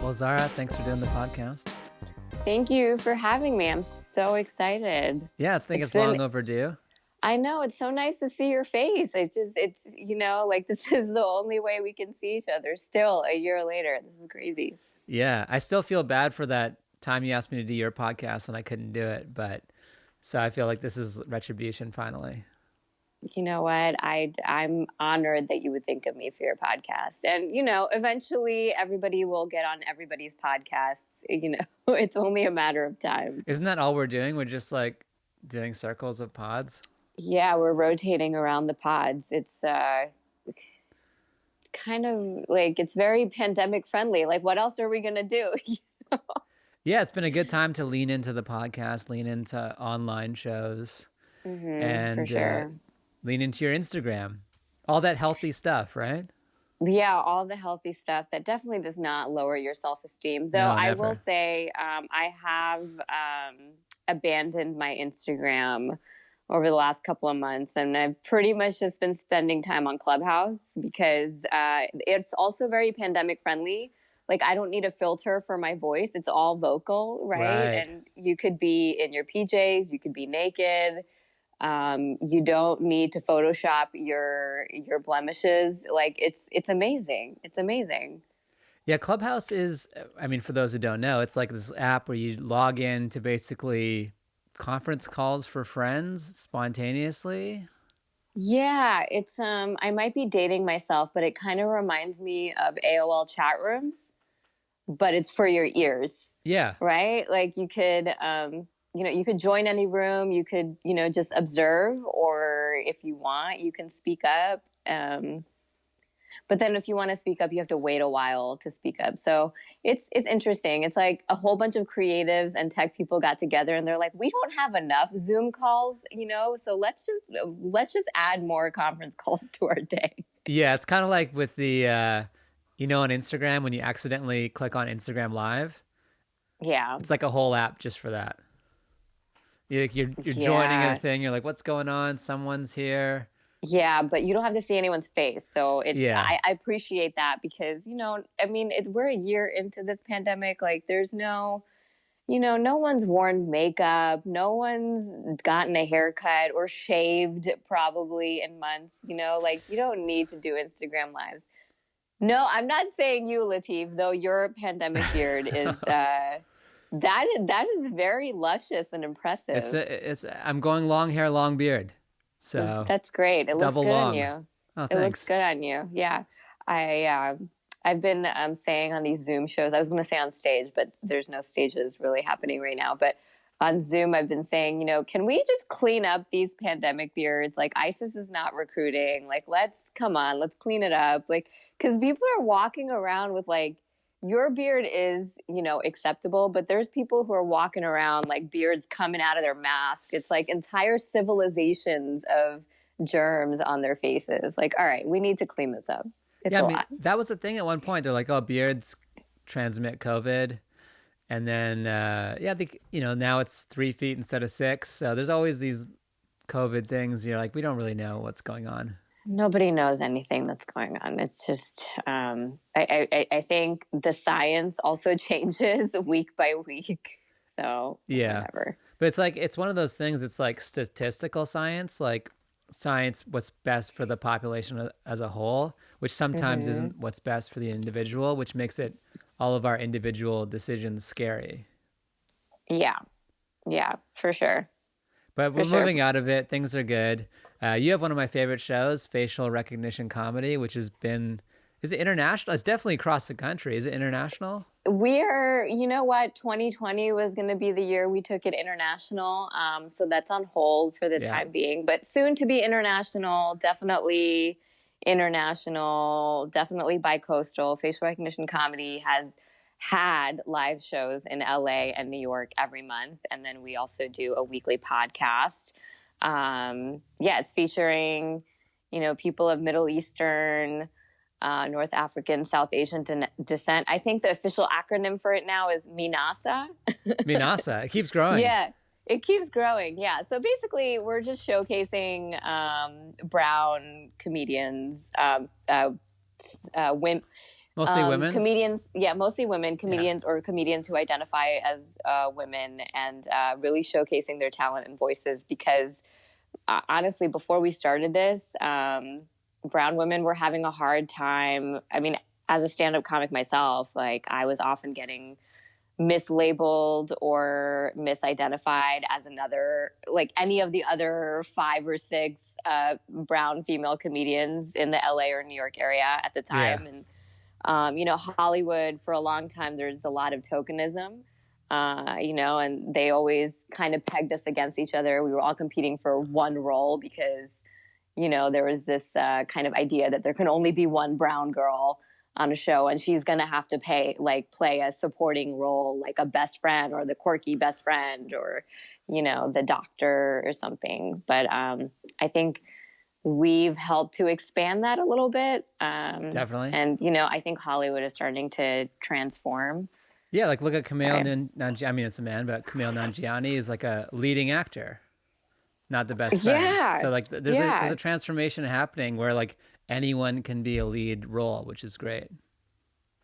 Well, Zahra, thanks for doing the podcast. Thank you for having me. I'm so excited. Yeah, I think it's long overdue. I know. It's so nice to see your face. It's, like this is the only way we can see each other still a year later. This is crazy. Yeah, I still feel bad for that time you asked me to do your podcast and I couldn't do it. But so I feel like this is retribution finally. You know what? I'm honored that you would think of me for your podcast. And, eventually everybody will get on everybody's podcasts. It's only a matter of time. Isn't that all we're doing? We're just like doing circles of pods? Yeah, we're rotating around the pods. It's kind of like, it's very pandemic friendly. Like, what else are we going to do? Yeah, it's been a good time to lean into the podcast, lean into online shows, and for sure. Lean into your Instagram. All that healthy stuff, right? Yeah, all the healthy stuff that definitely does not lower your self-esteem. Though No, I never. will say I have abandoned my Instagram over the last couple of months. And I've pretty much just been spending time on Clubhouse because it's also very pandemic friendly. Like, I don't need a filter for my voice. It's all vocal, right? And you could be in your PJs, you could be naked. You don't need to Photoshop your blemishes. Like, it's amazing. It's amazing. Yeah, Clubhouse is, I mean, for those who don't know, it's like this app where you log in to basically conference calls for friends spontaneously. Yeah, it's I might be dating myself, but it kind of reminds me of AOL chat rooms, but it's for your ears. Yeah. Right? Like, you could you could join any room, you could, just observe, or if you want, you can speak up. But then if you want to speak up, you have to wait a while to speak up. So it's interesting. It's like a whole bunch of creatives and tech people got together and they're like, we don't have enough Zoom calls, so let's just add more conference calls to our day. Yeah, it's kind of like with the, on Instagram, when you accidentally click on Instagram Live. Yeah. It's like a whole app just for that. You're joining a thing. You're like, what's going on? Someone's here. Yeah, but you don't have to see anyone's face. So it's, yeah. I appreciate that because, we're a year into this pandemic. Like, there's no one's worn makeup. No one's gotten a haircut or shaved probably in months. Like, you don't need to do Instagram Lives. No, I'm not saying you, Latif, though your pandemic beard is, that is very luscious and impressive. I'm going long hair, long beard. So that's great. It looks good on you. Oh, it looks good on you. Yeah. I've been saying on these Zoom shows, I was going to say on stage, but there's no stages really happening right now. But on Zoom, I've been saying, can we just clean up these pandemic beards? Like, ISIS is not recruiting. Like, let's clean it up. Like, because people are walking around with like, your beard is, acceptable, but there's people who are walking around like beards coming out of their mask. It's like entire civilizations of germs on their faces. Like, all right, we need to clean this up. It's a lot. That was the thing at one point. They're like, oh, beards transmit COVID. And then, I think, now it's 3 feet instead of 6. So there's always these COVID things. You're like, we don't really know what's going on. Nobody knows anything that's going on. It's just, I think the science also changes week by week. So yeah, whatever. But it's one of those things. It's like statistical science, like science, what's best for the population as a whole, which sometimes isn't what's best for the individual, which makes it all of our individual decisions scary. Yeah, for sure. But we're moving out of it. Things are good. You have one of my favorite shows, Facial Recognition Comedy, which has been, is it international? It's definitely across the country. Is it international? We're, 2020 was going to be the year we took it international. So that's on hold for the time being, but soon to be international, definitely bi-coastal. Facial Recognition Comedy has had live shows in LA and New York every month. And then we also do a weekly podcast. It's featuring, people of Middle Eastern, North African, South Asian descent. I think the official acronym for it now is MINASA. MINASA. It keeps growing. Yeah, it keeps growing. Yeah. So basically, we're just showcasing brown comedians, Mostly women? Comedians, yeah, mostly women, Yeah. comedians or comedians who identify as women, and really showcasing their talent and voices. Because honestly, before we started this, brown women were having a hard time. I mean, as a stand-up comic myself, like I was often getting mislabeled or misidentified as another, like any of the other 5 or 6 brown female comedians in the LA or New York area at the Yeah. time. And Hollywood, for a long time, there's a lot of tokenism, and they always kind of pegged us against each other. We were all competing for one role because, there was this kind of idea that there can only be one brown girl on a show, and she's going to have to play a supporting role, like a best friend or the quirky best friend, or, the doctor or something. But I think we've helped to expand that a little bit. Definitely. And, I think Hollywood is starting to transform. Yeah, like look at Kumail Right. Nanjiani. I mean, it's a man, but Kumail Nanjiani is like a leading actor, not the best friend. Yeah. So like there's a transformation happening where like anyone can be a lead role, which is great.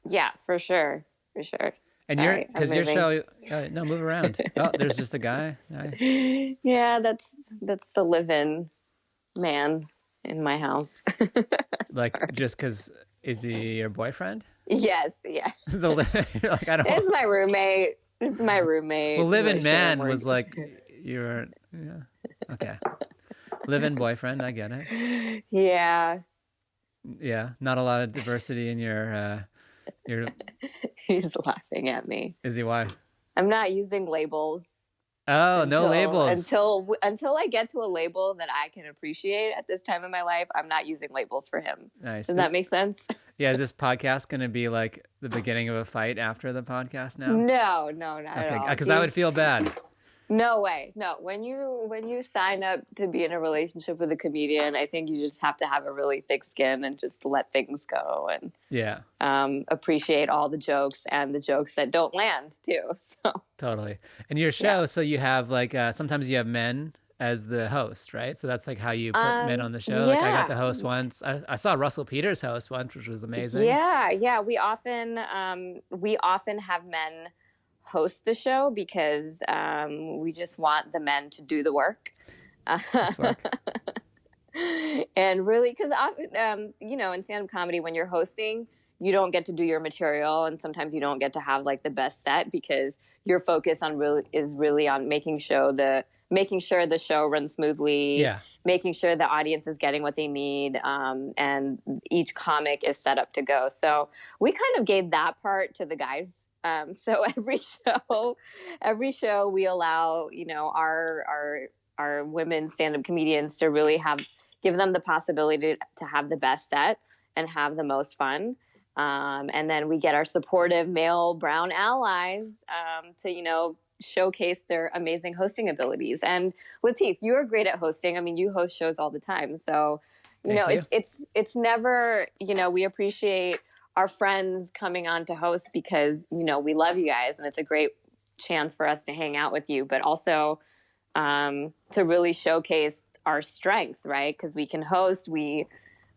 Yeah, for sure. For sure. And Sorry, because I'm your moving. show, no, move around. Oh, there's just a guy. Hi. Yeah, that's the live-in man in my house. Like just because is he your boyfriend? Yes, yeah. You're like I don't. It's my roommate. It's my roommate. Well, live-in Like, man we're- was like you're okay. Live-in boyfriend, I get it. Yeah. Yeah, not a lot of diversity in your. He's laughing at me. Is he why? I'm not using labels. Oh, no labels. Until I get to a label that I can appreciate at this time in my life, I'm not using labels for him. Nice. Does that make sense? Yeah, is this podcast going to be like the beginning of a fight after the podcast now? No, not at all. Because I would feel bad. No way. No, when you sign up to be in a relationship with a comedian, I think you just have to have a really thick skin and just let things go and Yeah, appreciate all the jokes and the jokes that don't land too. So totally. And your show, so you have like sometimes you have men as the host, right? So that's like how you put men on the show. Like I got to host once. I saw Russell Peters host once, which was amazing. Yeah. We often have men host the show because we just want the men to do the work. Work. And really, because in stand-up comedy, when you're hosting, you don't get to do your material, and sometimes you don't get to have like the best set because your focus is really on making sure the show runs smoothly. Yeah. Making sure the audience is getting what they need, and each comic is set up to go. So we kind of gave that part to the guys. So every show we allow, our women stand-up comedians to really give them the possibility to have the best set and have the most fun. And then we get our supportive male brown allies to, showcase their amazing hosting abilities. And Latif, you're great at hosting. I mean, you host shows all the time. So, it's never, we appreciate our friends coming on to host because, we love you guys and it's a great chance for us to hang out with you, but also to really showcase our strength, right? Because we can host, we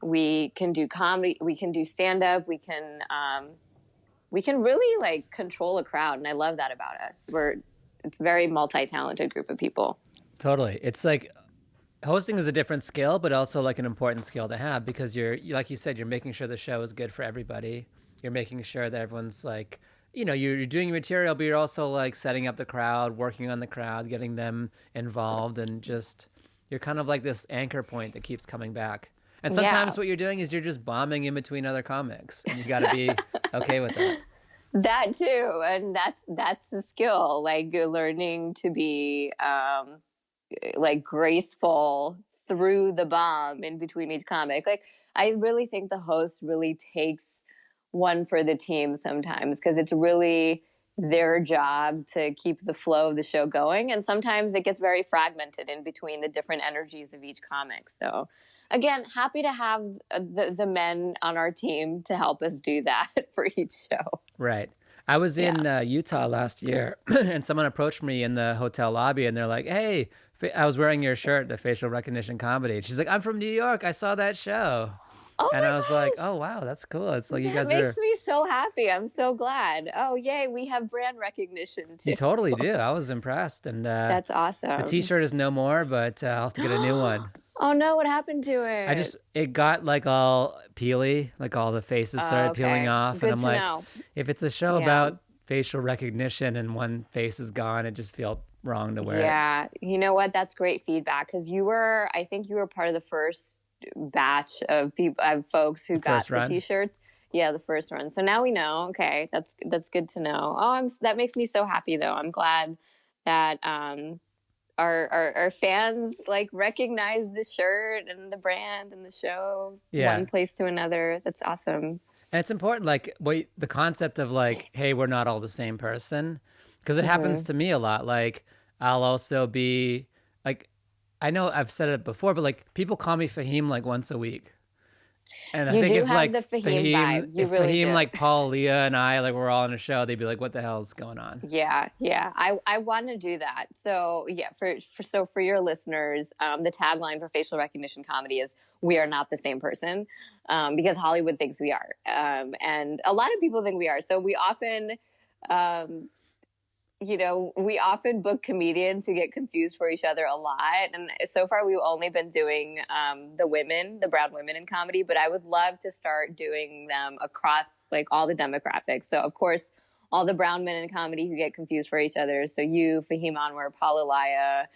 can do comedy, we can do stand-up, we can really like control a crowd. And I love that about us. It's a very multi-talented group of people. Totally. It's like hosting is a different skill, but also like an important skill to have because like you said, you're making sure the show is good for everybody. You're making sure that everyone's like, you're doing your material, but you're also like setting up the crowd, working on the crowd, getting them involved, and just you're kind of like this anchor point that keeps coming back. And sometimes what you're doing is you're just bombing in between other comics, and you got to be okay with that. That too, and that's a skill. Like you're learning to be like graceful through the bomb in between each comic. Like I really think the host really takes one for the team sometimes because it's really their job to keep the flow of the show going, and sometimes it gets very fragmented in between the different energies of each comic. So again, happy to have the men on our team to help us do that for each show. Right. I was in Utah last year and someone approached me in the hotel lobby and they're like, hey, I was wearing your shirt, the facial recognition comedy. And she's like, I'm from New York. I saw that show. Oh And my I was like, gosh. oh, wow, that's cool. It's like you That guys makes are, me so happy. I'm so glad. Oh, yay, we have brand recognition you too. totally do. I was impressed. And That's the awesome. t-shirt is no more, but I'll have to get a new one. Oh no, what happened to it? It got like all peely, like all the faces started peeling Okay, off. And good I'm to like, know. if it's a show Yeah. about facial recognition and one face is gone, it just felt wrong to wear it. Yeah, you know what? That's great feedback because I think you were part of the first batch of people, of folks who The got first the run. T-shirts. Yeah, the first run. So now we know. Okay, that's good to know. Oh, that makes me so happy though. I'm glad that our fans like recognize the shirt and the brand and the show Yeah. one place to another. That's awesome. And it's important, like the concept of like, hey, we're not all the same person, because it happens Hmm. to me a lot. Like, I'll also be like, I know I've said it before, but like people call me Fahim like once a week, and I You think do if have the like Fahim vibe. You if really Fahim do. like Paul, Leah, and I like we're all on a show, they'd be like, what the hell's going on? Yeah, yeah. I want to do that. So yeah, for your listeners, the tagline for facial recognition comedy is "We are not the same person," because Hollywood thinks we are, and a lot of people think we are. So um, we often book comedians who get confused for each other a lot. And so far, we've only been doing the brown women in comedy, but I would love to start doing them across like all the demographics. So, of course, all the brown men in comedy who get confused for each other. So, you, Fahim Anwar, Paul Elia.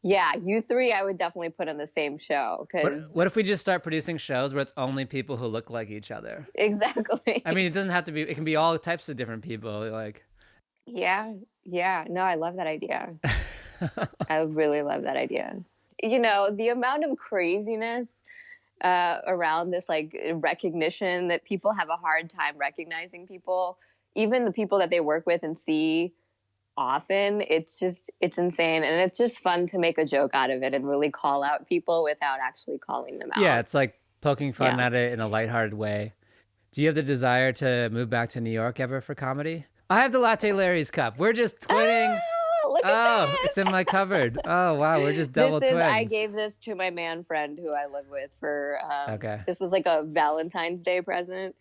Yeah, you three, I would definitely put on the same show because What if we just start producing shows where it's only people who look like each other? exactly. I mean, it doesn't have to be. It can be all types of different people. Like, Yeah, yeah. No, I love that idea. I really love that idea. The amount of craziness around this like recognition that people have a hard time recognizing people, even the people that they work with and see often. It's insane, and it's just fun to make a joke out of it and really call out people without actually calling them yeah, out. it's like poking fun Yeah. at it in a lighthearted way. Do you have the desire to move back to New York ever for comedy? I have the Latte Larry's cup. We're just twinning. Oh, look at Oh, it's in this. my cupboard. Oh, wow. We're just double I twins. gave this to my man friend who I live with for, Okay. this was like a Valentine's Day present.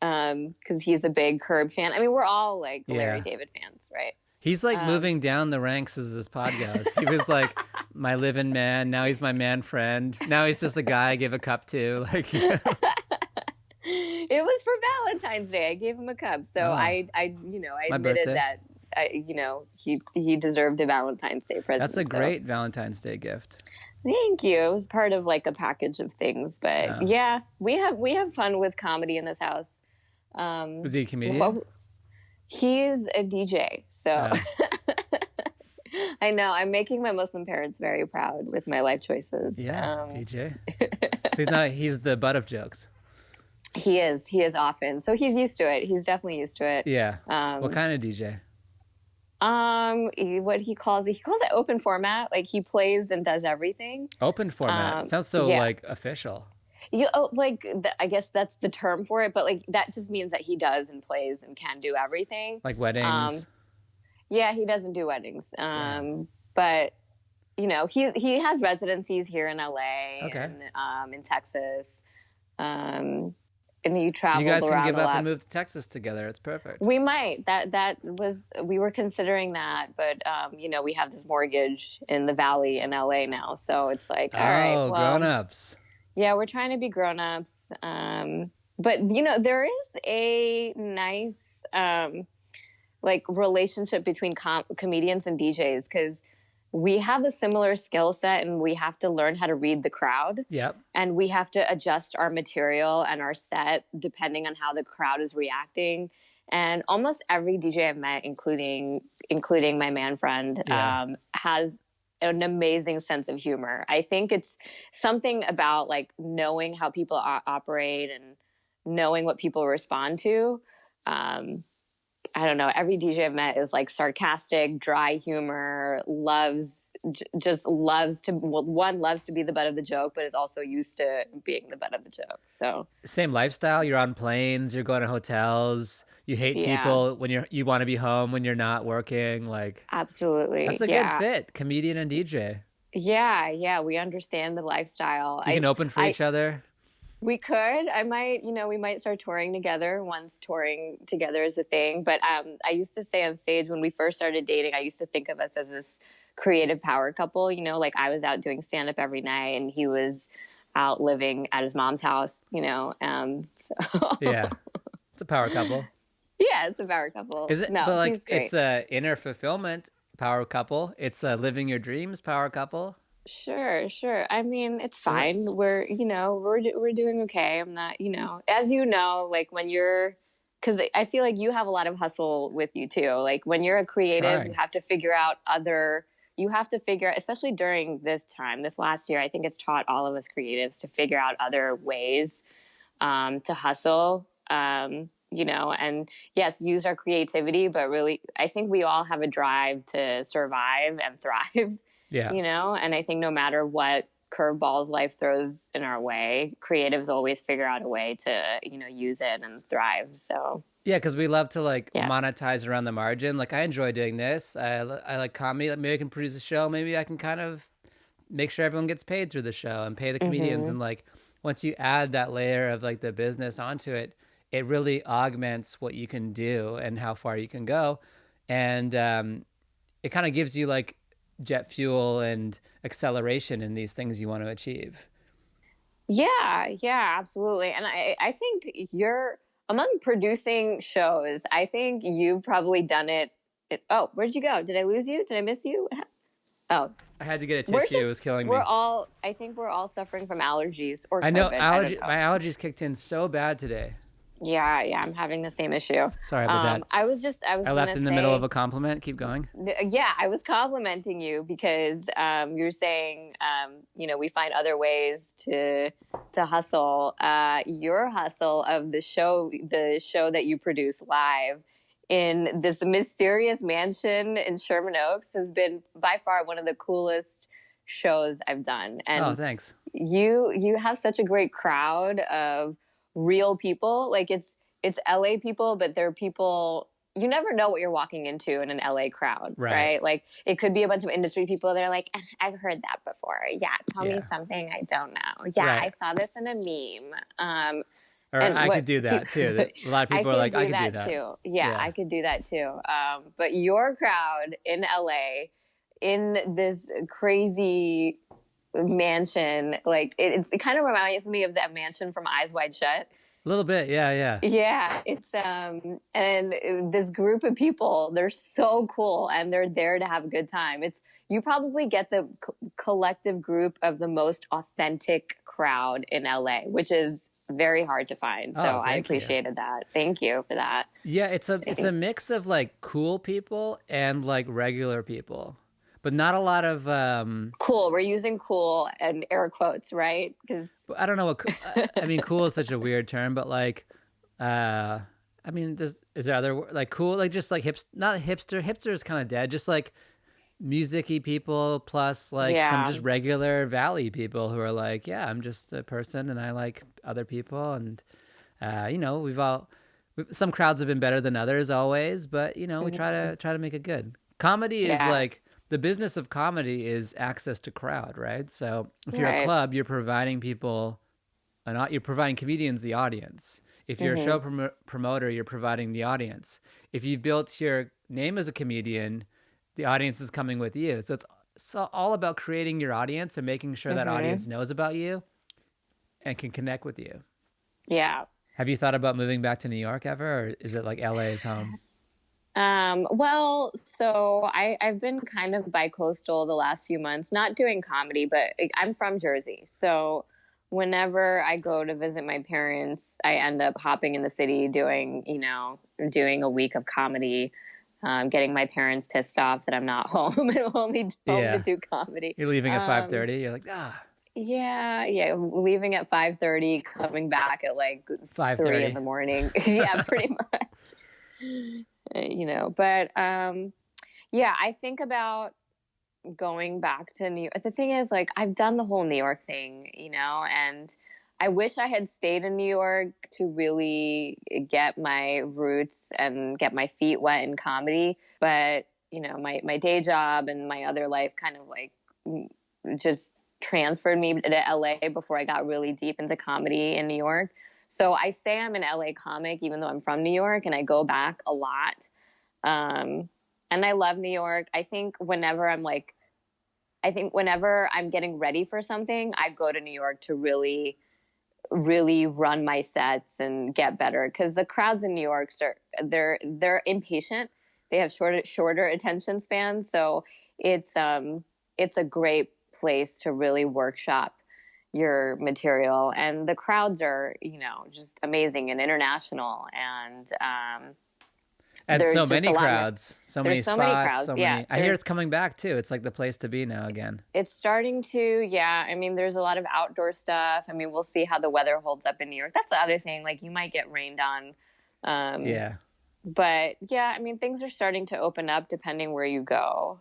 Cause he's a big Curb fan. I mean, we're all like Larry Yeah. David fans, right? He's like Um, moving down the ranks as this pod goes. He was like my live-in man. Now he's my man friend. Now he's just a guy I give a cup to. Like, it was for Valentine's Day. I gave him a cup. So Oh, I my admitted birthday. that, he deserved a Valentine's Day present. That's a So great Valentine's Day gift. thank you. It was part of like a package of things, but Oh. yeah, we have fun with comedy in this house. Was he a comedian? Well, he's a DJ, so Oh. I know I'm making my Muslim parents very proud with my life choices. Yeah, DJ. So he's the butt of jokes. He is often, so he's used to it. He's definitely used to it. Yeah. Um, What kind of DJ? what he calls it open format. Like he plays and does everything. Open format. Sounds so Yeah. like official. I guess that's the term for it, but like that just means that he does and plays and can do everything. Like weddings. Yeah, he doesn't do weddings. But he has residencies here in LA Okay. and in Texas. And he You travels guys can around give a up lot. and move to Texas together. It's perfect. We might. We were considering that, but we have this mortgage in the Valley in LA now, so it's like, all right, Oh, well, grown-ups. yeah, we're trying to be grown-ups. But there is a nice like relationship between comedians and DJs because we have a similar skill set and we have to learn how to read the crowd. Yep. And we have to adjust our material and our set depending on how the crowd is reacting. And almost every DJ I've met, including my man friend, Yeah. has an amazing sense of humor. I think it's something about like knowing how people operate and knowing what people respond to. I don't know. Every DJ I've met is like sarcastic, dry humor, loves to be the butt of the joke, but is also used to being the butt of the joke. So Same lifestyle. You're on planes. You're going to hotels. You hate Yeah. people when you want to be home when you're not working. Like, absolutely. that's a good fit. Comedian and DJ. Yeah. We understand the lifestyle. You can open for each other. We could. I might, we might start touring together once touring together is a thing. But I used to say on stage when we first started dating, I used to think of us as this creative power couple. Like I was out doing stand up every night and he was out living at his mom's house. So Yeah, it's a power couple. yeah, it's a power couple. Is it? No, But like, he's it's great. a inner fulfillment power couple. It's a living your dreams power couple. Sure, sure. I mean, it's Is it? fine. We're doing okay. I'm not, as you know, like when you're, because I feel like you have a lot of hustle with you too. Like when you're a creative, Trying. you have to figure, especially during this time, this last year, I think it's taught all of us creatives to figure out other ways to hustle. And yes, use our creativity, but really, I think we all have a drive to survive and thrive. Yeah. And I think no matter what curveballs life throws in our way, creatives always figure out a way to, use it and thrive. So, Yeah, because we love to like yeah. monetize around the margin. Like I enjoy doing this. I like comedy. Like, maybe I can produce a show. Maybe I can kind of make sure everyone gets paid through the show and pay the comedians. Mm-hmm. And like once you add that layer of like the business onto it, it really augments what you can do and how far you can go. And it kind of gives you like jet fuel and acceleration in these things you want to achieve. Yeah, yeah, absolutely. And I think you're among producing shows. I think you've probably done Oh, where'd you go? Did I lose you? Did I miss you? Oh, I had to get a we're tissue. It just, was killing me. I think we're all suffering from allergies or I know COVID. I don't my know. allergies kicked in so bad today. Yeah, yeah, I'm having the same issue. Sorry about that. I was I left gonna in the middle of say, a compliment. Keep going. yeah, I was complimenting you because you're saying, we find other ways to hustle. Your hustle of the show that you produce live in this mysterious mansion in Sherman Oaks has been by far one of the coolest shows I've done. Oh, And thanks. you have such a great crowd of real people. Like it's LA people, but they're people you never know what you're walking into in an LA crowd, Right. right? Like it could be a bunch of industry people that are like, I've heard that before. Yeah, tell me Yeah. something I don't know. Yeah, Right. I saw this in a meme. Or And I what could do that too. A lot of I people are could like, I do could do that that. too. Yeah, Yeah. I could do that too. But your crowd in LA in this crazy mansion, like it kind of reminds me of that mansion from Eyes Wide Shut. A little bit. Yeah. Yeah. Yeah, it's and this group of people, they're so cool and they're there to have a good time. It's you probably get the collective group of the most authentic crowd in LA, which is very hard to find. So Oh, I thank you. appreciated that. Thank you for that. Yeah. It's a mix of like cool people and like regular people, but not a lot of, Cool. We're using cool and air quotes, right? Because I don't know what, I mean, cool is such a weird term, but like, I mean, is there other, like cool, like just like not hipster is kind of dead. Just like musicy people plus like some yeah. just regular valley people who are like, yeah, I'm just a person and I like other people. And we've all some crowds have been better than others always, but we try to make it good. Comedy is Yeah. like the business of comedy is access to crowd, right? So if you're a Right. club, you're providing people you're providing comedians the audience. If you're a show promoter, you're providing the audience. If you built your name as a comedian, the audience is coming with you. So it's all about creating your audience and making sure that audience knows about you and can connect with you. Yeah. Have you thought about moving back to New York ever, or is it like LA is home? Well, so I've been kind of bi-coastal the last few months, not doing comedy, but I'm from Jersey. So whenever I go to visit my parents, I end up hopping in the city doing a week of comedy, getting my parents pissed off that I'm not home and only home to Yeah. do comedy. You're leaving at 5:30. You're like, Yeah, yeah, leaving at 5:30, coming back at like 3 in 5:30. the morning. Yeah, pretty much. But yeah, I think about going back to New York. The thing is, like, I've done the whole New York thing, and I wish I had stayed in New York to really get my roots and get my feet wet in comedy. But, my day job and my other life kind of like just transferred me to LA before I got really deep into comedy in New York. So I say I'm an LA comic, even though I'm from New York, and I go back a lot. And I love New York. I think whenever I'm getting ready for something, I go to New York to really, really run my sets and get better. Because the crowds in New York they're impatient. They have shorter attention spans. So it's a great place to really workshop your material, and the crowds are, just amazing and international, And there's so just many a lot more. crowds, so many There's so many spots, crowds. so Yeah, many. I hear it's coming back too. It's like the place to be now again. it's starting to. Yeah, I mean, there's a lot of outdoor stuff. I mean, we'll see how the weather holds up in New York. That's the other thing. Like, you might get rained on. Yeah. But yeah, I mean, things are starting to open up depending where you go.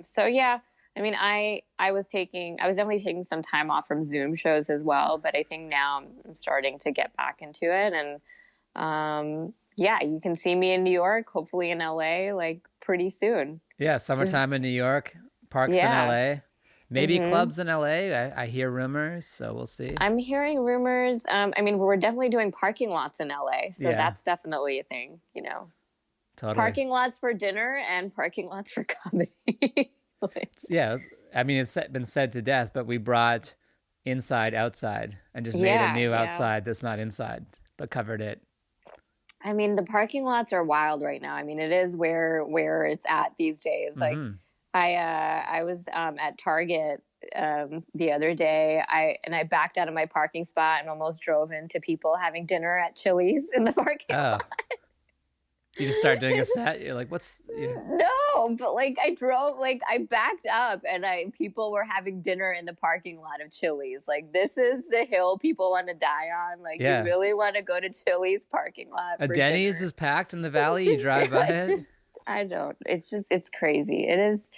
So yeah, I mean, I was definitely taking some time off from Zoom shows as well, but I think now I'm starting to get back into it. And yeah, you can see me in New York, hopefully in LA, like pretty soon. Yeah, summertime in New York, parks in Yeah. LA, maybe clubs in LA. I hear rumors, so we'll see. I'm hearing rumors. I mean, we're definitely doing parking lots in LA, so Yeah. that's definitely a thing, Totally. Parking lots for dinner and parking lots for comedy. Yeah, I mean, it's been said to death, but we brought inside outside and just made a new outside that's not inside, but covered it. I mean, the parking lots are wild right now. I mean, it is where it's at these days. Like, I was at Target the other day. I backed out of my parking spot and almost drove into people having dinner at Chili's in the parking lot. You just start doing a set. You're like, what's? Yeah. No, but like I backed up and people were having dinner in the parking lot of Chili's. Like, this is the hill people want to die on. Like, you really want to go to Chili's parking lot. A Denny's is packed in the valley. You drive by it. It's crazy. It is.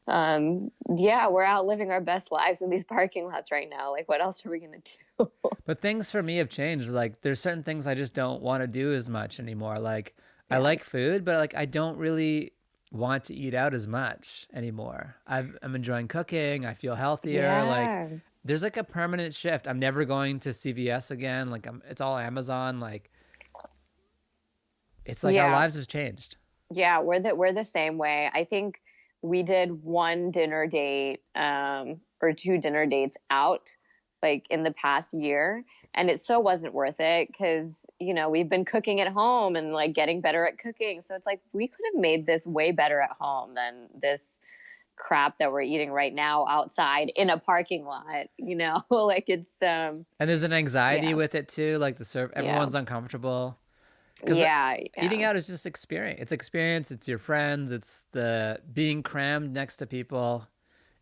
Yeah, we're out living our best lives in these parking lots right now. Like, what else are we going to do? But things for me have changed. Like, there's certain things I just don't want to do as much anymore. Like, I like food, but like I don't really want to eat out as much anymore. I'm enjoying cooking. I feel healthier. Yeah. Like, there's like a permanent shift. I'm never going to CVS again. Like, it's all Amazon. Like, it's like our lives have changed. Yeah, we're the same way. I think we did one dinner date or two dinner dates out like in the past year, and it so wasn't worth it because we've been cooking at home and like getting better at cooking. So it's like, we could have made this way better at home than this crap that we're eating right now outside in a parking lot, like it's, and there's an anxiety with it too. Like everyone's uncomfortable. Eating out is just experience. It's experience. It's your friends. It's the being crammed next to people.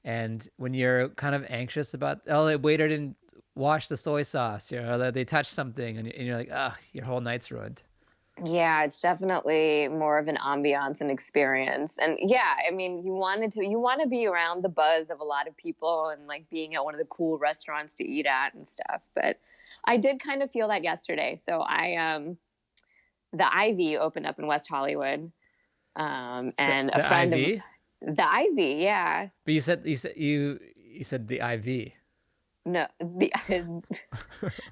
And when you're kind of anxious about, the waiter didn't wash the soy sauce, they touched something, and you're like, your whole night's ruined. Yeah, it's definitely more of an ambiance and experience. And yeah, I mean, you want to be around the buzz of a lot of people and like being at one of the cool restaurants to eat at and stuff. But I did kind of feel that yesterday. So the Ivy opened up in West Hollywood. And a friend Ivy? The Ivy, yeah. But you said the IV. No,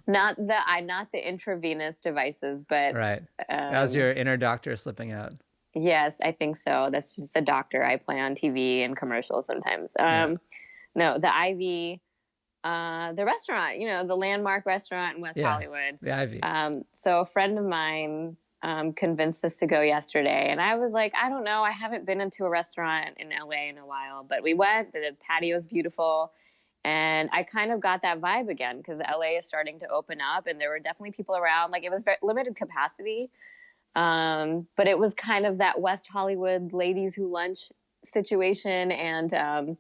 not the intravenous devices, but right. That was your inner doctor slipping out. Yes, I think so. That's just the doctor I play on TV and commercials sometimes. No, the Ivy, the restaurant, the landmark restaurant in West Hollywood. The Ivy. So a friend of mine convinced us to go yesterday, and I was like, I don't know, I haven't been into a restaurant in LA in a while, but we went. The patio's beautiful. And I kind of got that vibe again because LA is starting to open up and there were definitely people around. Like, it was very limited capacity. But it was kind of that West Hollywood ladies who lunch situation. And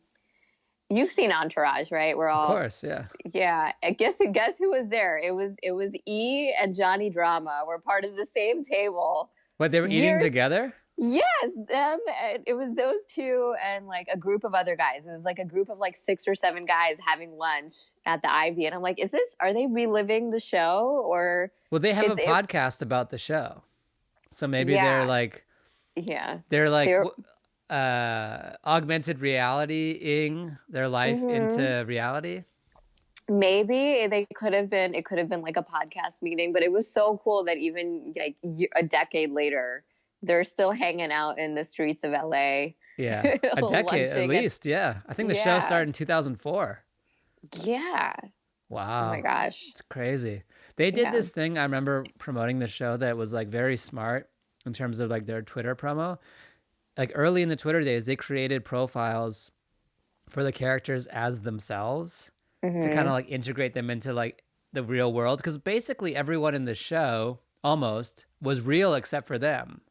you've seen Entourage, right? We're all, of course, yeah. Yeah. Guess who was there? It was E and Johnny Drama. We're part of the same table. What, they were eating together? Yes, them. It was those two and like a group of other guys. It was like a group of like 6 or 7 guys having lunch at the Ivy, and I'm like, are they reliving the show or? Well, they have a podcast about the show, so maybe they're like, augmented reality-ing their life into reality. Maybe it could have been like a podcast meeting, but it was so cool that even like a decade later, they're still hanging out in the streets of LA. Yeah, a decade at Lunching. least. Yeah, I think the show started in 2004. Yeah. Oh my Wow, gosh. it's crazy. They did this thing. I remember promoting the show that was like very smart in terms of like their Twitter promo. Like early in the Twitter days, they created profiles for the characters as themselves to kind of like integrate them into like the real world. Because basically everyone in the show almost was real except for them.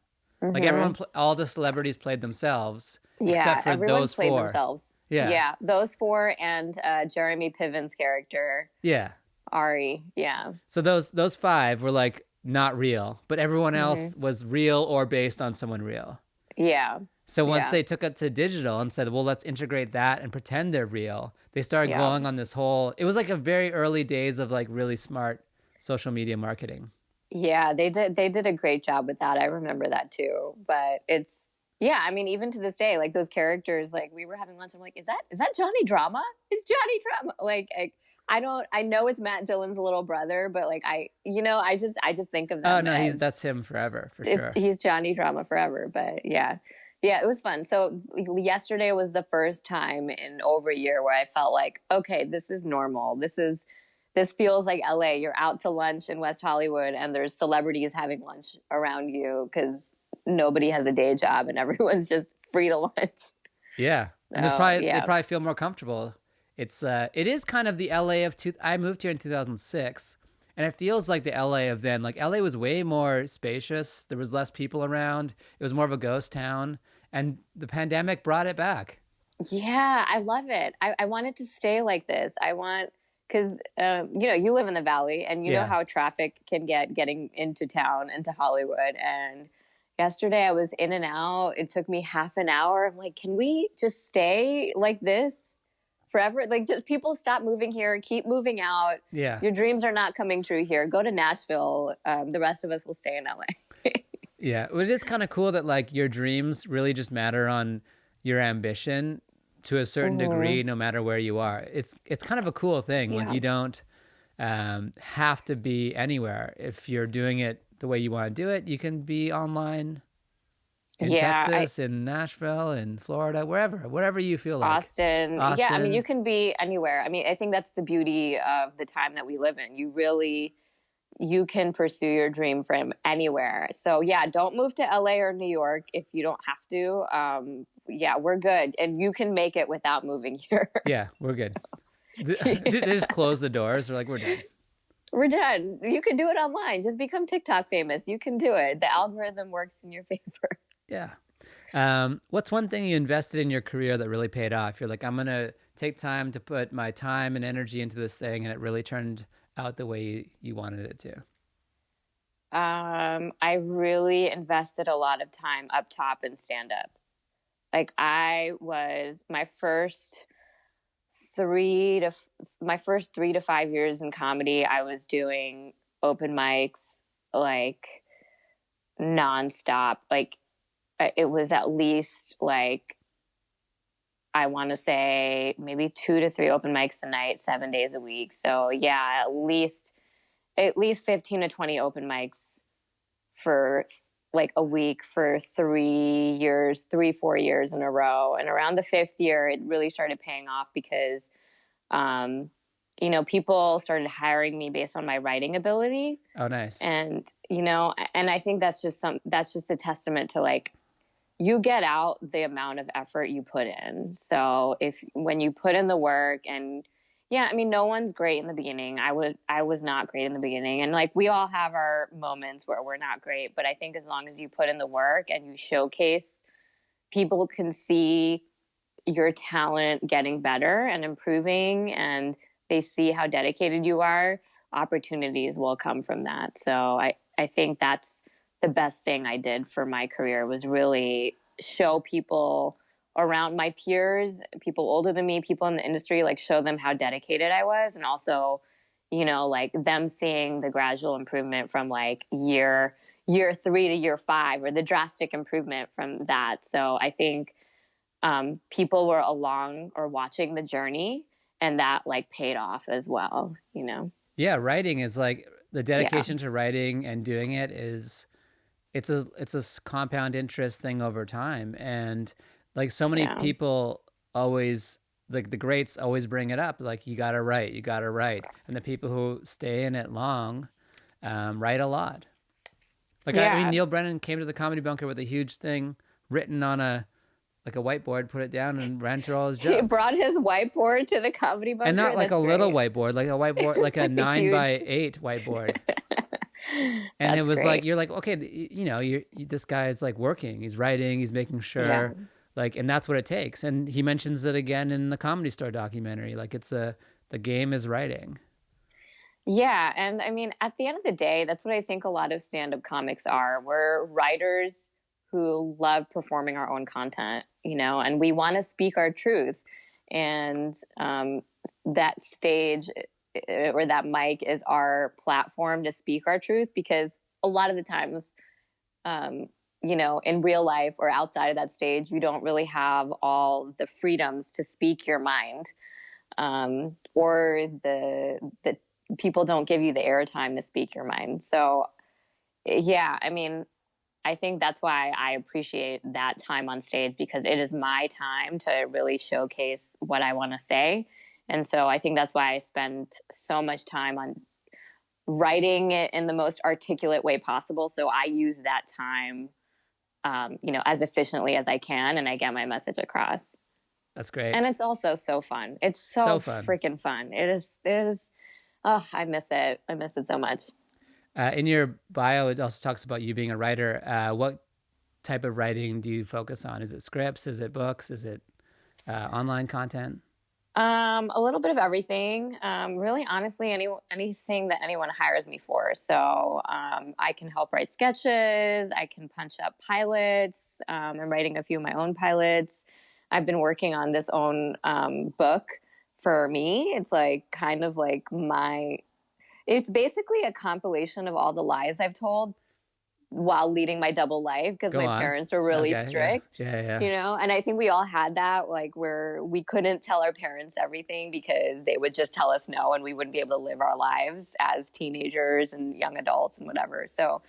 Like everyone, all the celebrities played themselves except for everyone those played four. themselves. Yeah. Yeah, those four and Jeremy Piven's character. Yeah. Ari. Yeah. So those five were like not real, but everyone else was real or based on someone real. Yeah. So once they took it to digital and said, well, let's integrate that and pretend they're real, they started going on this whole, it was like a very early days of like really smart social media marketing. Yeah, they did a great job with that. I remember that too. But it's, yeah, I mean, even to this day, like those characters, like we were having lunch. I'm like, is that Johnny Drama? Is Johnny Drama? Like, I know it's Matt Dillon's little brother, but like, I just think of them. Oh no, that's him forever, for sure. He's Johnny Drama forever. But yeah. Yeah, it was fun. So yesterday was the first time in over a year where I felt like, okay, this is normal. This feels like LA. You're out to lunch in West Hollywood and there's celebrities having lunch around you because nobody has a day job and everyone's just free to lunch. Yeah. And they probably feel more comfortable. It is kind of the LA of I moved here in 2006 and it feels like the LA of then. Like LA was way more spacious. There was less people around. It was more of a ghost town. And the pandemic brought it back. Yeah, I love it. I want it to stay like this. Because, you live in the Valley and you know how traffic can get getting into town, into Hollywood. And yesterday I was in and out. It took me half an hour. I'm like, can we just stay like this forever? Like, just people stop moving here, keep moving out. Yeah. Your dreams are not coming true here. Go to Nashville. The rest of us will stay in LA. Yeah, well, it is kind of cool that like your dreams really just matter on your ambition to a certain degree, no matter where you are. It's kind of a cool thing. Like you don't have to be anywhere. If you're doing it the way you want to do it, you can be online in Texas, in Nashville, in Florida, wherever you feel like. Austin. Yeah, I mean, you can be anywhere. I mean, I think that's the beauty of the time that we live in. You can pursue your dream from anywhere. So yeah, don't move to LA or New York if you don't have to. Yeah, we're good. And you can make it without moving here. Yeah, we're good. They just close the doors. We're like, we're done. We're done. You can do it online. Just become TikTok famous. You can do it. The algorithm works in your favor. Yeah. What's one thing you invested in your career that really paid off? You're like, I'm going to take time to put my time and energy into this thing, and it really turned out the way you wanted it to. I really invested a lot of time up top in stand-up. Like my first 3 to 5 years in comedy, I was doing open mics like nonstop. Like it was at least like, I want to say maybe 2 to 3 open mics a night, 7 days a week. So yeah, at least 15 to 20 open mics for like a week for 4 years in a row. And around the 5th year, it really started paying off because, people started hiring me based on my writing ability. Oh, nice. And, and I think that's just a testament to like, you get out the amount of effort you put in. So when you put in the work and yeah, I mean, no one's great in the beginning. I was not great in the beginning. And like, we all have our moments where we're not great, but I think as long as you put in the work and you showcase, people can see your talent getting better and improving and they see how dedicated you are, opportunities will come from that. So I think that's the best thing I did for my career was really show people around my peers, people older than me, people in the industry, like show them how dedicated I was. And also, like them seeing the gradual improvement from like year 3 to year 5 or the drastic improvement from that. So I think people were along or watching the journey, and that like paid off as well, you know? Yeah, writing is like the Yeah. dedication to writing and doing it is it's a compound interest thing over time. And like so many Yeah. people always, like the greats always bring it up, like you gotta write, you gotta write. And the people who stay in it long write a lot. Like I mean, Yeah. Neil Brennan came to the Comedy Bunker with a huge thing written on a like a whiteboard, put it down, and ran through all his He jokes. brought his whiteboard to the Comedy And not Bunker. like a That's little great. whiteboard, like a whiteboard, like It's a like a nine huge. by eight whiteboard. And it That's was like great. you're like, okay, you know, this guy is like working, he's writing, he's making Yeah. sure, like, and that's what it takes. And he mentions it again in the Comedy Store documentary, like the game is writing. Yeah. And I mean, at the end of the day, that's what I think a lot of stand up comics are. We're writers who love performing our own content, you know, and we want to speak our truth. And that stage or that mic is our platform to speak our truth, because a lot of the times, um, you know, in real life or outside of that stage, you don't really have all the freedoms to speak your mind, or the people don't give you the airtime to speak your mind. So yeah, I mean, I think that's why I appreciate that time on stage, because it is my time to really showcase what I want to say. And so I think that's why I spend so much time on writing it in the most articulate way possible. So I use that time, you know, as efficiently as I can, and I get my message across. That's great. And it's also so fun. It's So so fun. freaking fun. It is. It is. Oh, I miss it. I miss it so much. In your bio, it also talks about you being a writer. What type of writing do you focus on? Is it scripts? Is it books? Is it online content? A little bit of everything. Really, honestly, anything that anyone hires me for. So I can help write sketches. I can punch up pilots. I'm writing a few of my own pilots. I've been working on this own book for me. It's like kind of like my. It's basically a compilation of all the lies I've told while leading my double life, because Go my on. parents were really Okay. Yeah. strict, Yeah. Yeah. you know. And I think we all had that, like, where we couldn't tell our parents everything because they would just tell us no, and we wouldn't be able to live our lives as teenagers and young adults and whatever. So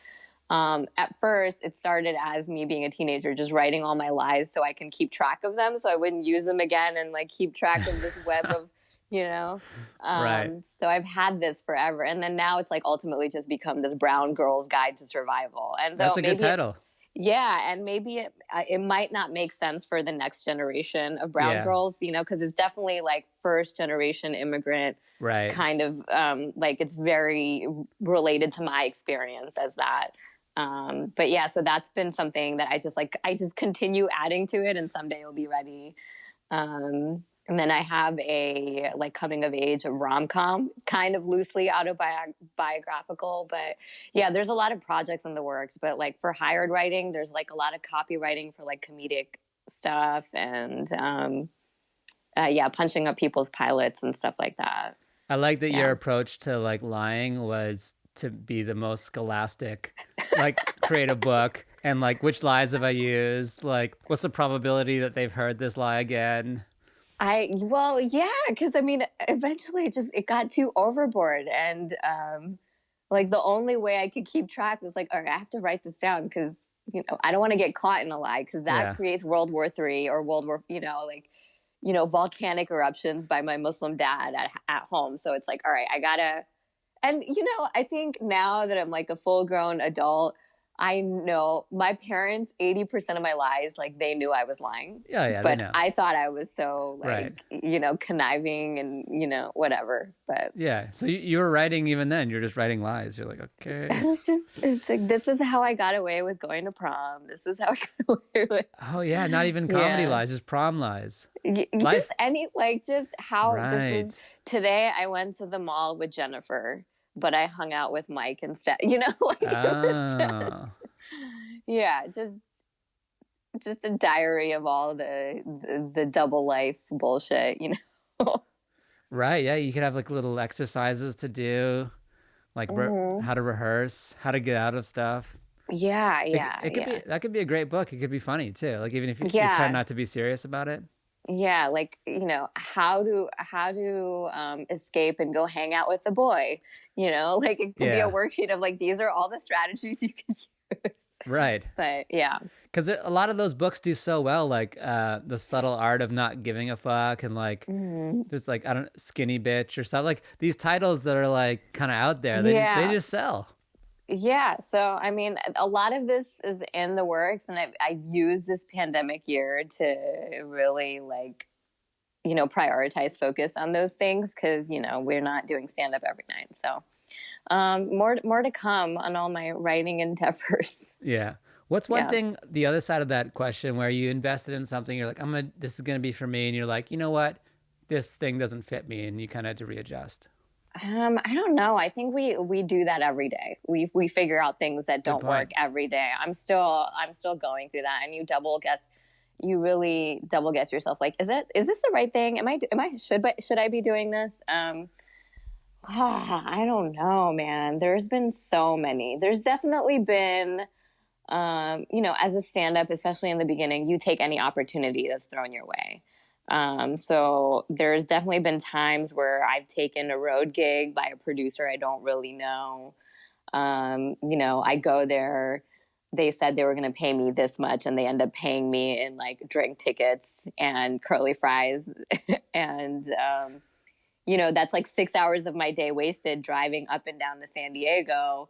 at first it started as me being a teenager just writing all my lies so I can keep track of them, so I wouldn't use them again, and like keep track of this web of, you know. Right. So I've had this forever, and then now it's like ultimately just become this brown girl's guide to survival. And though That's a good maybe it, title. yeah, and maybe it might not make sense for the next generation of brown Yeah. girls, you know, because it's definitely like first generation immigrant Right. kind of, like it's very related to my experience as that. But yeah, so that's been something that I just continue adding to it, and someday it'll be ready. And then I have a like coming of age, a rom com, kind of loosely autobiographical. But yeah, there's a lot of projects in the works. But like for hired writing, there's like a lot of copywriting for like comedic stuff, and yeah, punching up people's pilots and stuff like that. I like that your Yeah. approach to like lying was to be the most scholastic, like create a book and like which lies have I used? Like what's the probability that they've heard this lie again? Well, yeah, because I mean, eventually it got too overboard, and like the only way I could keep track was like, all right, I have to write this down, because you know I don't want to get caught in a lie, because that Yeah. creates World War III or World War, you know, like, you know, volcanic eruptions by my Muslim dad at home. So it's like, all right, I gotta. And you know, I think now that I'm like a full grown adult, I know my parents, 80% of my lies, like they knew I was lying. Yeah, yeah, they But know. I thought I was so Right. like, you know, conniving and, you know, whatever. But Yeah. So you were writing even then. You're just writing lies. You're like, okay. it's like, this is how I got away with going to prom. This is how I got away with, Oh yeah, not even comedy yeah. lies, just prom lies. Just Life. any, like, just how this Right. is. Today I went to the mall with Jennifer, but I hung out with Mike instead, you know, like it was Oh. just, yeah, just a diary of all the double life bullshit, you know. Right. Yeah. You could have like little exercises to do, like Mhm. how to rehearse, how to get out of stuff. Yeah, It, yeah, it could be yeah. that could be a great book. It could be funny too. Like even if you're trying Yeah, not to be serious about it. yeah, like, how to escape and go hang out with the boy, like it could be a Yeah, worksheet of like these are all the strategies you could use. right. But yeah. Because a lot of those books do so well, like the subtle art of not giving a fuck, and like Mhm. there's like I don't skinny bitch or stuff like these titles that are like kind of out there. They Yeah. just sell. Yeah, so I mean, a lot of this is in the works, and I've used this pandemic year to really like, prioritize focus on those things because we're not doing stand up every night. So more to come on all my writing endeavors. Yeah. What's one Yeah. thing the other side of that question where you invested in something, you're like, this is gonna be for me, and you're like, you know what, this thing doesn't fit me, and you kind of had to readjust. I don't know. I think we do that every day. We figure out things that Good don't work point. every day. I'm still going through that, and you really double guess yourself. Like, is this the right thing? Should I be doing this? I don't know, man. There's been so many. There's definitely been, as a stand up, especially in the beginning, you take any opportunity that's thrown your way. So there's definitely been times where I've taken a road gig by a producer I don't really know. I go there, they said they were going to pay me this much, and they end up paying me in like drink tickets and curly fries. And, that's like 6 hours of my day wasted driving up and down to San Diego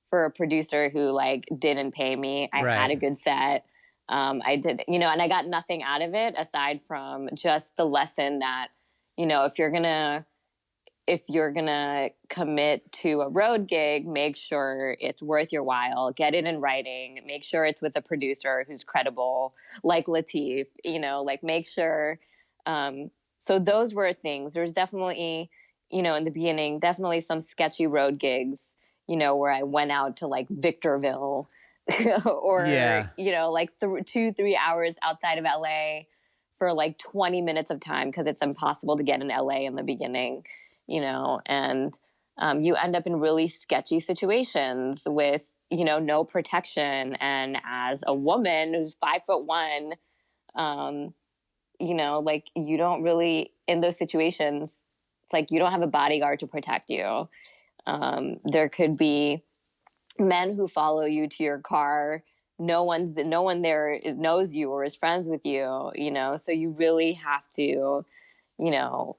for a producer who like didn't pay me. I had Right. a good set. I did, and I got nothing out of it aside from just the lesson that, if you're gonna commit to a road gig, make sure it's worth your while. Get it in writing. Make sure it's with a producer who's credible, like Latif. Like make sure. So those were things. There's definitely, in the beginning, definitely some sketchy road gigs. Where I went out to like Victorville, or Yeah. like 2-3 hours outside of LA for like 20 minutes of time because it's impossible to get in LA in the beginning, and you end up in really sketchy situations with, no protection. And as a woman who's 5'1", um, like you don't really, in those situations, it's like you don't have a bodyguard to protect you. There could be men who follow you to your car. No one there knows you or is friends with you, so you really have to, you know,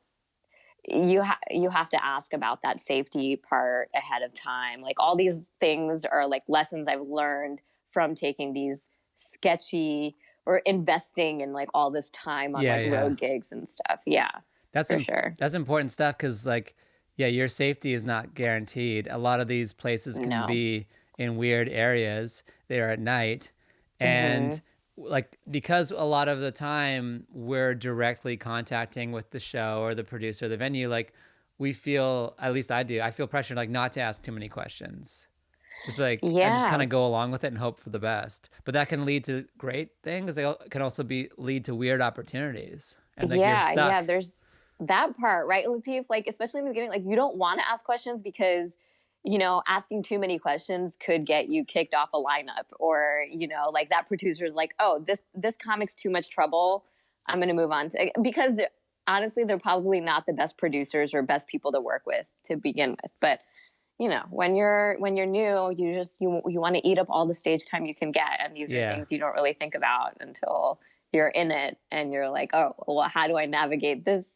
you have to ask about that safety part ahead of time. Like all these things are like lessons I've learned from taking these sketchy or investing in like all this time on Yeah. like Yeah. road gigs and stuff. Yeah, That's for sure. that's important stuff because like, yeah, your safety is not guaranteed. A lot of these places can No. be in weird areas. They are at night, Mm-hmm. and like because a lot of the time we're directly contacting with the show or the producer, the venue. Like we feel, at least I do. I feel pressured like not to ask too many questions. Just like I just kind Yeah. of go along with it and hope for the best. But that can lead to great things. Can also be lead to weird opportunities, and like you're Yeah, yeah, stuck. there's that part, right, Latif? Like, especially in the beginning, like you don't want to ask questions because, asking too many questions could get you kicked off a lineup, or, like that producer's like, oh, this comic's too much trouble. I'm gonna move on to, because honestly, they're probably not the best producers or best people to work with to begin with. But when you're new, you want to eat up all the stage time you can get, and these are Yeah. things you don't really think about until you're in it, and you're like, oh, well, how do I navigate this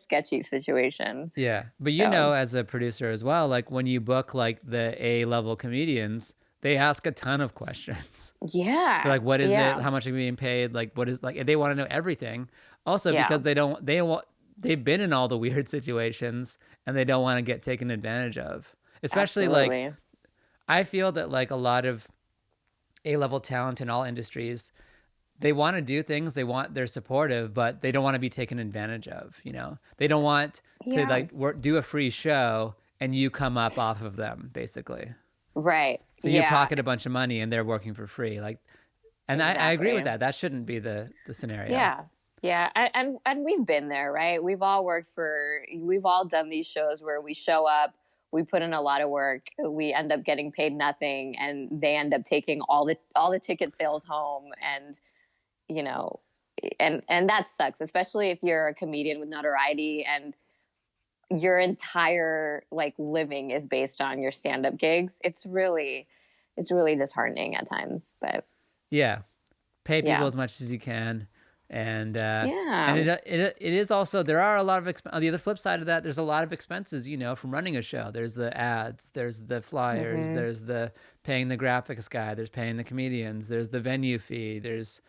sketchy situation? Yeah. But So as a producer as well, like when you book like the A level comedians, they ask a ton of questions. They're yeah, like, what is it? yeah, How much are you being paid? Like, what is like, they want to know everything. Also, yeah, because they've been in all the weird situations and they don't want to get taken advantage of. Especially like, absolutely. I feel that like a lot of A level talent in all industries, they want to do things, they're supportive, but they don't want to be taken advantage of, they don't want to Yeah, like do a free show and you come up off of them basically, right. so you Yeah, pocket a bunch of money and they're working for free, like, and I agree with exactly. that shouldn't be the scenario. Yeah. Yeah. And we've been there, right? We've all done these shows where we show up, we put in a lot of work, we end up getting paid nothing, and they end up taking all the ticket sales home. And you know, and that sucks, especially if you're a comedian with notoriety and your entire like living is based on your stand-up gigs. It's really disheartening at times. But Yeah. Pay people yeah. as much as you can. And Yeah. it is also, there are a lot of on the other flip side of that, there's a lot of expenses, from running a show. There's the ads, there's the flyers, there's the paying the graphics guy, there's paying the comedians, there's the venue fee,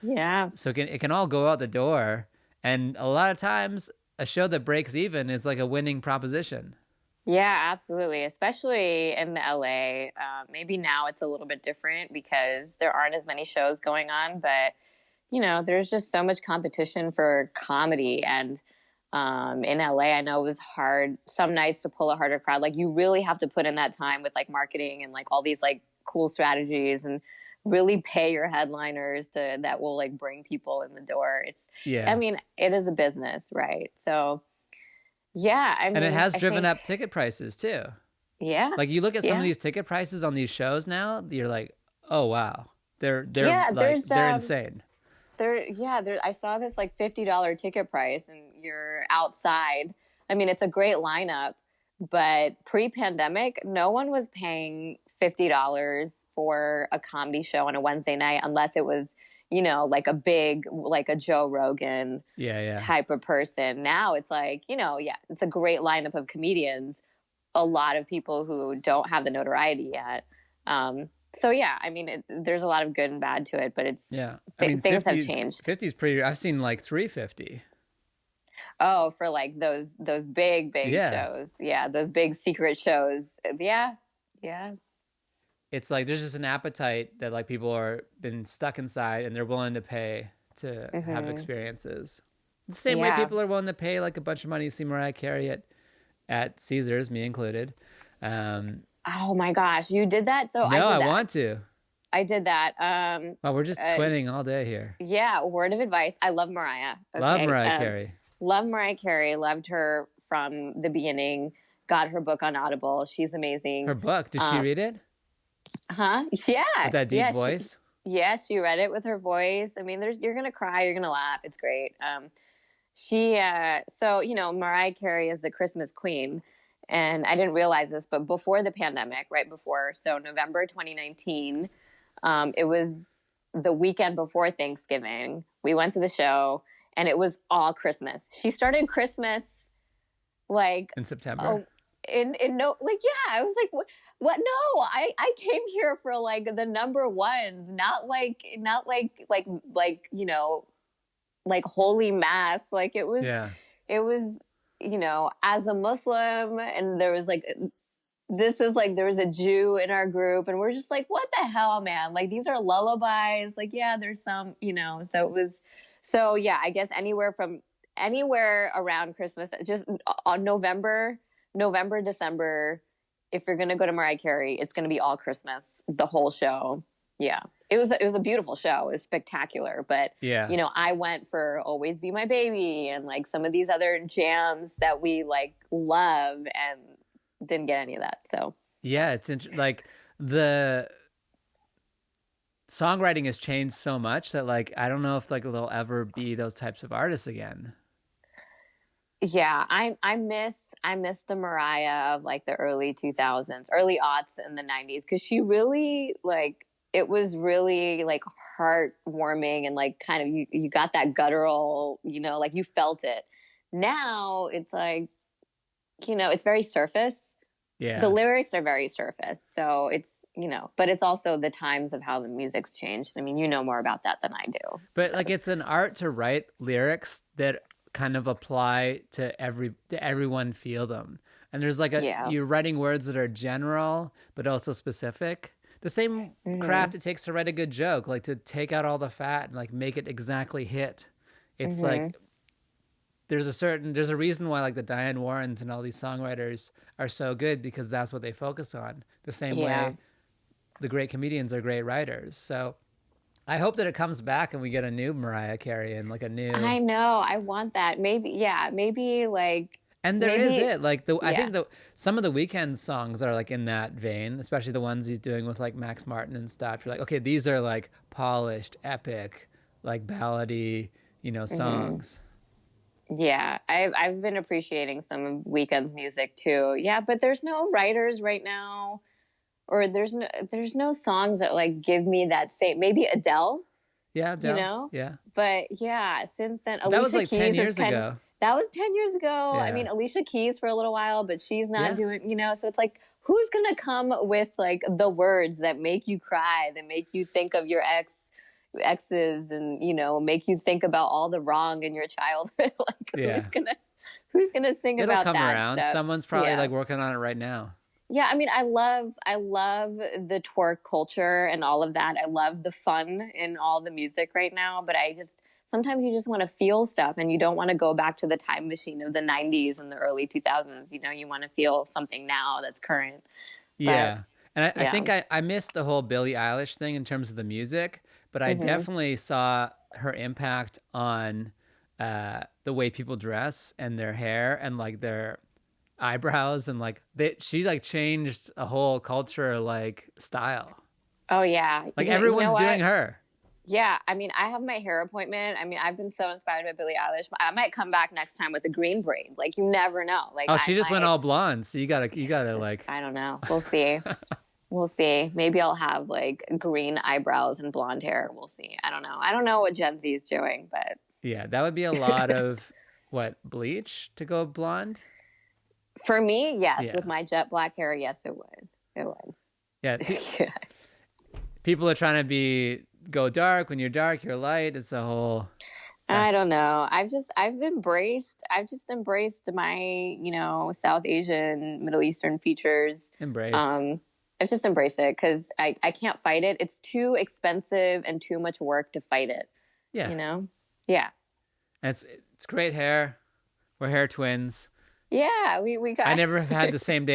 Yeah. so it can all go out the door. And a lot of times a show that breaks even is like a winning proposition. Yeah, absolutely. Especially in the LA. Maybe now it's a little bit different because there aren't as many shows going on, but there's just so much competition for comedy. And in LA, I know it was hard some nights to pull a harder crowd. Like you really have to put in that time with like marketing and like all these like cool strategies and really pay your headliners that will like bring people in the door. Yeah. I mean, it is a business, right? So yeah, I mean, And it has I driven think, up ticket prices too. yeah, Like you look at some of yeah. these ticket prices on these shows now, you're like, oh wow, they're Yeah, like they're insane. I saw this like $50 ticket price and you're outside. I mean, it's a great lineup, but pre-pandemic, no one was paying $50 for a comedy show on a Wednesday night unless it was, like a big, like a Joe Rogan Yeah. type of person. Now it's like, yeah, it's a great lineup of comedians, a lot of people who don't have the notoriety yet. So yeah, I mean, there's a lot of good and bad to it, but Yeah. I mean, things have 50's, changed. 50's pretty, I've seen like 350. Oh, for like those big Yeah. shows, yeah, those big secret shows, yeah, yeah, It's like there's just an appetite that like people are been stuck inside and they're willing to pay to have experiences. The same way yeah. people are willing to pay like a bunch of money to see Mariah Carey at Caesars, me included. Oh my gosh, you did that? So No, I I did that. want to. I did that. Wow, we're just twinning all day here. Yeah. Word of advice: I love Mariah. Love Okay, Mariah Carey. love Mariah Carey. Loved her from the beginning. Got her book on Audible. She's amazing. Her book, did she read it? Huh? Yeah. With that deep Yeah, voice? she read it with her voice. I mean, you're gonna cry, you're gonna laugh. It's great. So Mariah Carey is the Christmas queen, and I didn't realize this, but before the pandemic, right before, so November 2019, it was the weekend before Thanksgiving. We went to the show, and it was all Christmas. She started Christmas like In September? oh, in no, like, yeah, I was like, what? No, I came here for like the number ones, not like like holy mass. Like Yeah. it was, as a Muslim, and there was like, this is like, there was a Jew in our group, and we're just like, what the hell, man? Like, these are lullabies. Like, yeah, there's some, so it was, so yeah, I guess anywhere around Christmas, just on November, December, if you're going to go to Mariah Carey, it's going to be all Christmas, the whole show. Yeah. It was a beautiful show. It was spectacular. But, Yeah. I went for Always Be My Baby and like some of these other jams that we like love, and didn't get any of that. So, Yeah, it's like the songwriting has changed so much that like I don't know if like there'll ever be those types of artists again. yeah, I miss the Mariah of like the early 2000s, early aughts in the 90s, because she really like, it was really like heartwarming and like kind of you got that guttural, like you felt it. Now it's like, it's very surface. Yeah. The lyrics are very surface. So it's, but it's also the times of how the music's changed. I mean, you know more about that than I do. But like it's an art to write lyrics that kind of apply to everyone feel them. And there's like you're writing words that are general but also specific. The same craft it takes to write a good joke, like to take out all the fat and like make it exactly hit. It's like there's a reason why like the Diane Warrens and all these songwriters are so good, because that's what they focus on. The same way the great comedians are great writers. So I hope that it comes back and we get a new Mariah Carey and like a new. I know. I want that. Maybe like And there is Maybe, it. Like I yeah. think some of the Weeknd songs are like in that vein, especially the ones he's doing with like Max Martin and stuff. You're like, okay, these are like polished, epic, like ballady, Hmm. songs. Yeah, I've been appreciating some of Weeknd's music too. Yeah, but there's no writers right now, or there's no songs that like give me that same. Maybe Adele, Yeah, you Dell. know. Yeah. But yeah, since then, But that was Alicia like 10 Keys is years kind of ago. that was 10 years ago. I Yeah. mean, Alicia Keys for a little while, but she's not Yeah. doing. So it's like, who's gonna come with like the words that make you cry, that make you think of your exes, and make you think about all the wrong in your childhood? Like, Yeah. who's gonna sing It'll about come that around. stuff? Someone's probably Yeah. like working on it right now. Yeah, I mean, I love the twerk culture and all of that. I love the fun in all the music right now, but I just sometimes you just want to feel stuff and you don't want to go back to the time machine of the 90s and the early 2000s. You want to feel something now that's current. But Yeah. And I yeah. think I missed the whole Billie Eilish thing in terms of the music, but I Mhm. definitely saw her impact on the way people dress and their hair and like their eyebrows and like she like changed a whole culture like style. Oh yeah. Like You know everyone's doing what? her. Yeah, I mean, I have my hair appointment. I mean, I've been so inspired by Billie Eilish. I might come back next time with a green braid. Like, you never know. Like, Oh, I she just went might. all blonde. So you gotta like I don't know. We'll see. We'll see. Maybe I'll have like green eyebrows and blonde hair. We'll see. I don't know. I don't know what Gen Z is doing, but yeah, that would be a lot of what, bleach to go blonde? for me, yes, with Yeah. my jet black hair, yes, it would. It would. Yeah, people are trying to go dark. When you're dark, you're light. It's a whole I back don't know. I've just embraced my, South Asian, Middle Eastern features. embrace. Um, I've just embraced it because I can't fight it. It's too expensive and too much work to fight it, Yeah, you know? Yeah. and it's great hair. We're hair twins. Yeah, we I got never have had the same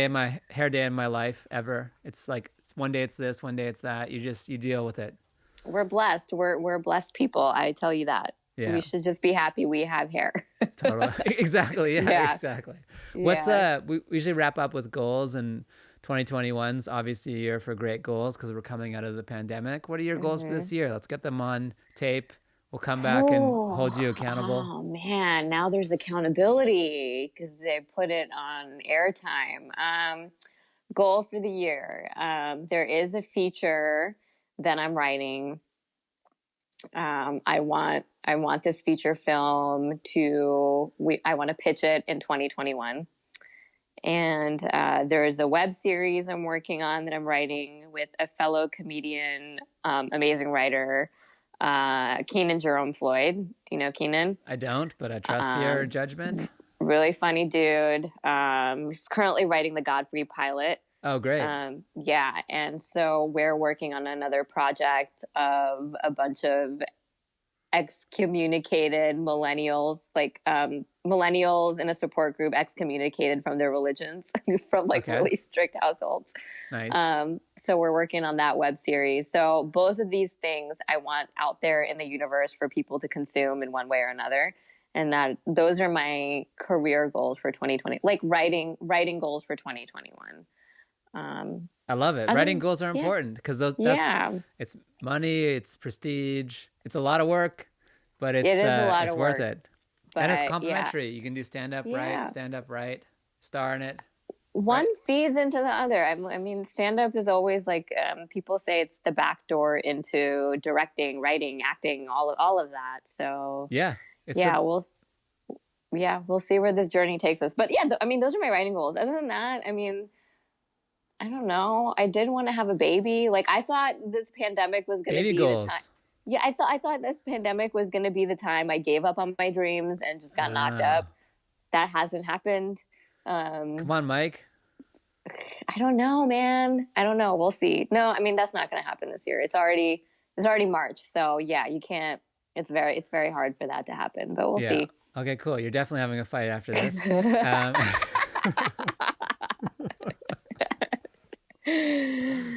hair day in my life ever. It's like one day it's this, one day it's that. You deal with it. we're blessed. We're blessed people. I tell you that. We Yeah, should just be happy we have hair. totally. Exactly. Yeah, Yeah. exactly. What's Yeah. we usually wrap up with goals, and 2021's obviously a year for great goals because we're coming out of the pandemic. What are your goals for Hmm. this year? Let's get them on tape. We'll come back and hold Oh, you accountable. oh man, now there's accountability because they put it on airtime. Goal for the year. There is a feature that I'm writing. I want this feature film I want to pitch it in 2021. And there is a web series I'm working on that I'm writing with a fellow comedian, amazing writer, Keenan Jerome Floyd. Do you know Keenan? I don't, but I trust your Um, judgment. Really funny dude. He's currently writing the Godfrey pilot. Oh, great. Yeah, and so we're working on another project of a bunch of excommunicated millennials, like millennials in a support group excommunicated from their religions from like Okay. really strict households. Nice. So we're working on that web series. So both of these things I want out there in the universe for people to consume in one way or another. And those are my career goals for 2020, like writing goals for 2021. I love it. Writing goals are Yeah, important because yeah, it's money, it's prestige, it's a lot of work, but it is a lot it's of worth work, it. And it's but yeah, complimentary. You can do yeah. stand up right, star in it, One right? feeds into the other. I mean, stand up is always like people say it's the back door into directing, writing, acting, all of that. So Yeah. It's yeah, the we'll see where this journey takes us. But yeah, I mean, those are my writing goals. Other than that, I mean, I don't know. I did want to have a baby. Like I thought this pandemic was going to baby be the time. goals. Yeah, I thought this pandemic was going to be the time I gave up on my dreams and just got knocked Uh, up. That hasn't happened. Um, Come on, Mike. I don't know, man. I don't know. We'll see. No, I mean that's not going to happen this year. It's already March, so yeah, you can't. It's very hard for that to happen, but we'll Yeah. see. Okay, cool. You're definitely having a fight after this. Um,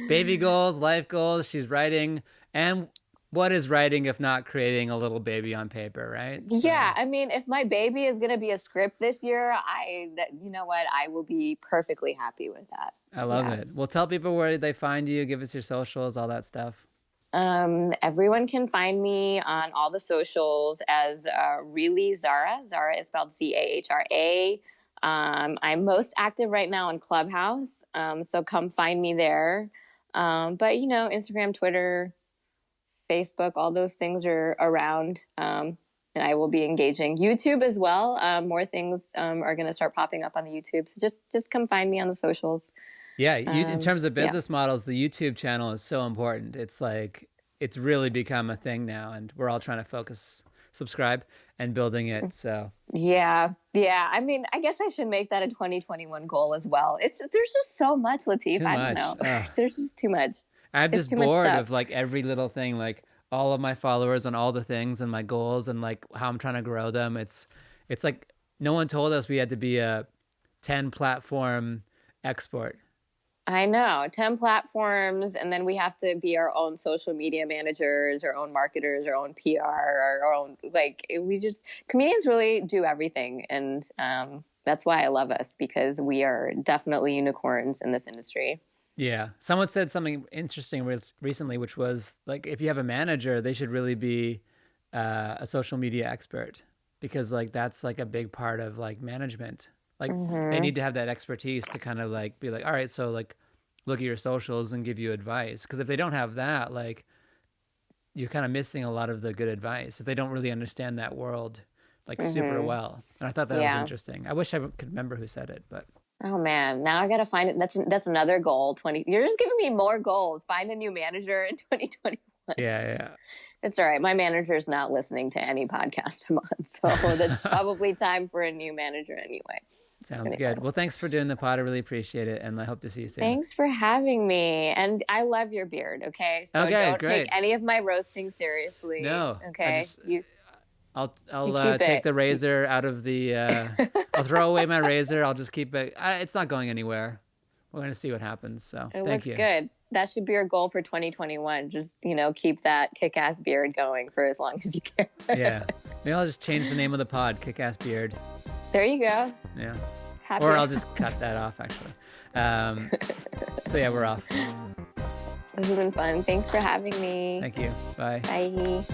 baby goals, life goals. She's writing, and what is writing if not creating a little baby on paper, right? So, Yeah, I mean, if my baby is going to be a script this year, you know what, I will be perfectly happy with that. I love it. Well, tell people where they find you. Give us your socials, all that stuff. Everyone can find me on all the socials as really Zahra. Zahra is spelled Zahra. I'm most active right now on Clubhouse, so come find me there. But Instagram, Twitter, Facebook, all those things are around, and I will be engaging. YouTube as well. More things are going to start popping up on the YouTube, so just come find me on the socials. Yeah, in terms of business models, the YouTube channel is so important. It's like, it's really become a thing now, and we're all trying to subscribe, and building it. So yeah. I mean, I guess I should make that a 2021 goal as well. There's just so much, Latif. I don't know. There's just too much. I'm just bored of like every little thing, like all of my followers and all the things and my goals and like how I'm trying to grow them. It's like no one told us we had to be a 10 platform export. I know, 10 platforms, and then we have to be our own social media managers, our own marketers, our own PR, our own, comedians really do everything. And that's why I love us, because we are definitely unicorns in this industry. Yeah. Someone said something interesting recently, which was like, if you have a manager, they should really be a social media expert, because like that's like a big part of like management. Like they need to have that expertise to kind of like be like, all right, so like look at your socials and give you advice. Because if they don't have that, like you're kind of missing a lot of the good advice if they don't really understand that world like super well. And I thought that was interesting. I wish I could remember who said it, but. Oh man, now I got to find it. That's another goal. You're just giving me more goals. Find a new manager in 2021. Yeah. It's all right. My manager's not listening to any podcast I'm on, so that's probably time for a new manager anyway. Sounds good. Well, thanks for doing the pod. I really appreciate it, and I hope to see you soon. Thanks for having me. And I love your beard, okay? So don't take any of my roasting seriously. No. Okay? I'll take the razor out of the... I'll throw away my razor. I'll just keep it... it's not going anywhere. We're going to see what happens, so thank you. It looks good. That should be your goal for 2021. Just, keep that kick-ass beard going for as long as you can. Yeah. Maybe I'll just change the name of the pod, Kick-Ass Beard. There you go. Yeah. Or I'll just cut that off, actually. So yeah, we're off. This has been fun. Thanks for having me. Thank you. Bye. Bye.